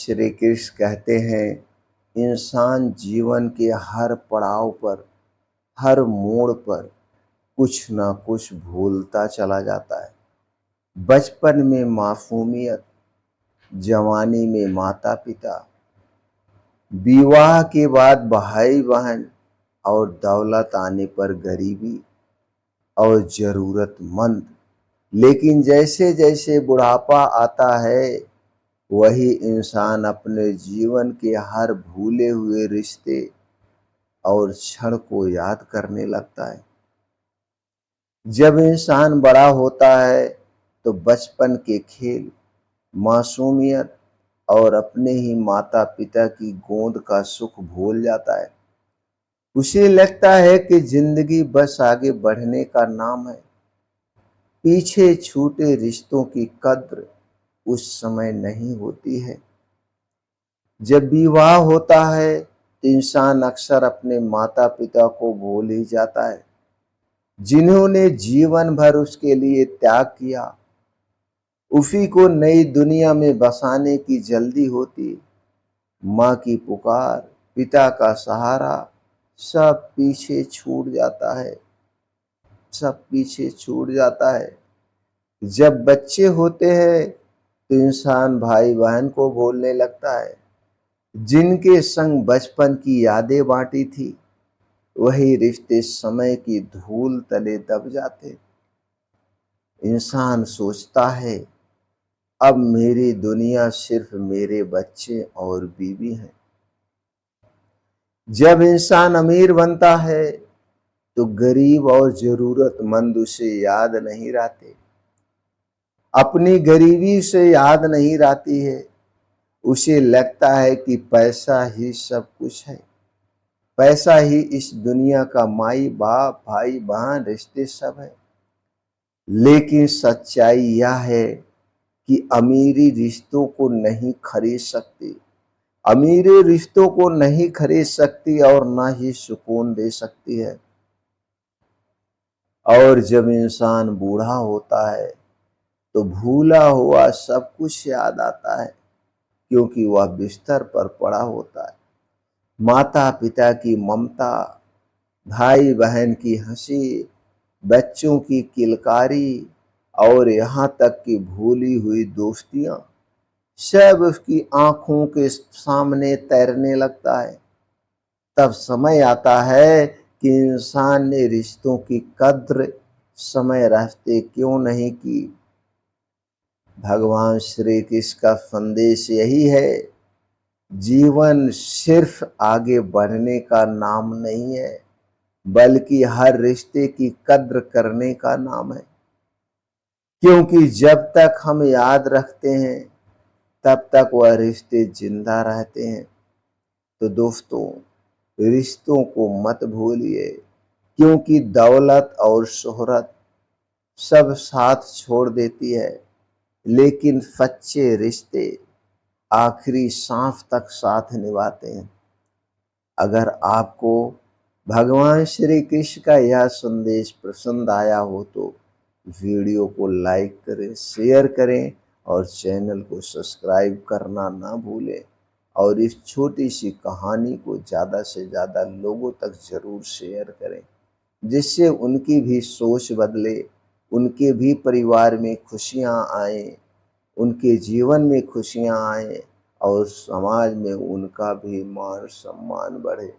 श्री कृष्ण कहते हैं, इंसान जीवन के हर पड़ाव पर, हर मोड़ पर कुछ ना कुछ भूलता चला जाता है। बचपन में मासूमियत, जवानी में माता पिता, विवाह के बाद भाई बहन और दौलत आने पर गरीबी और जरूरतमंद। लेकिन जैसे जैसे बुढ़ापा आता है, वही इंसान अपने जीवन के हर भूले हुए रिश्ते और क्षण को याद करने लगता है। जब इंसान बड़ा होता है तो बचपन के खेल, मासूमियत और अपने ही माता पिता की गोद का सुख भूल जाता है। उसे लगता है कि जिंदगी बस आगे बढ़ने का नाम है। पीछे छूटे रिश्तों की कद्र उस समय नहीं होती है। जब विवाह होता है तो इंसान अक्सर अपने माता पिता को भूल ही जाता है, जिन्होंने जीवन भर उसके लिए त्याग किया। उसी को नई दुनिया में बसाने की जल्दी होती। माँ की पुकार, पिता का सहारा, सब पीछे छूट जाता है, सब पीछे छूट जाता है। जब बच्चे होते हैं तो इंसान भाई बहन को भूलने लगता है, जिनके संग बचपन की यादें बांटी थी। वही रिश्ते समय की धूल तले दब जाते। इंसान सोचता है, अब मेरी दुनिया सिर्फ मेरे बच्चे और बीवी हैं। जब इंसान अमीर बनता है तो गरीब और जरूरतमंद उसे याद नहीं रहते। अपनी गरीबी उसे याद नहीं रहती है। उसे लगता है कि पैसा ही सब कुछ है। पैसा ही इस दुनिया का माई बाप, भाई बहन, रिश्ते सब है। लेकिन सच्चाई यह है कि अमीरी रिश्तों को नहीं खरीद सकती। अमीरी रिश्तों को नहीं खरीद सकती और ना ही सुकून दे सकती है। और जब इंसान बूढ़ा होता है तो भूला हुआ सब कुछ याद आता है, क्योंकि वह बिस्तर पर पड़ा होता है। माता पिता की ममता, भाई बहन की हंसी, बच्चों की किलकारी और यहाँ तक कि भूली हुई दोस्तियां, सब उसकी आंखों के सामने तैरने लगता है। तब समय आता है कि इंसान ने रिश्तों की कद्र समय रहते क्यों नहीं की। भगवान श्री कृष्ण का संदेश यही है, जीवन सिर्फ आगे बढ़ने का नाम नहीं है, बल्कि हर रिश्ते की कद्र करने का नाम है। क्योंकि जब तक हम याद रखते हैं तब तक वह रिश्ते जिंदा रहते हैं। तो दोस्तों, रिश्तों को मत भूलिए, क्योंकि दौलत और शोहरत सब साथ छोड़ देती है, लेकिन सच्चे रिश्ते आखिरी सांस तक साथ निभाते हैं। अगर आपको भगवान श्री कृष्ण का यह संदेश पसंद आया हो तो वीडियो को लाइक करें, शेयर करें और चैनल को सब्सक्राइब करना ना भूलें। और इस छोटी सी कहानी को ज़्यादा से ज़्यादा लोगों तक ज़रूर शेयर करें, जिससे उनकी भी सोच बदले, उनके भी परिवार में खुशियाँ आएँ, उनके जीवन में खुशियाँ आएँ और समाज में उनका भी मान सम्मान बढ़े।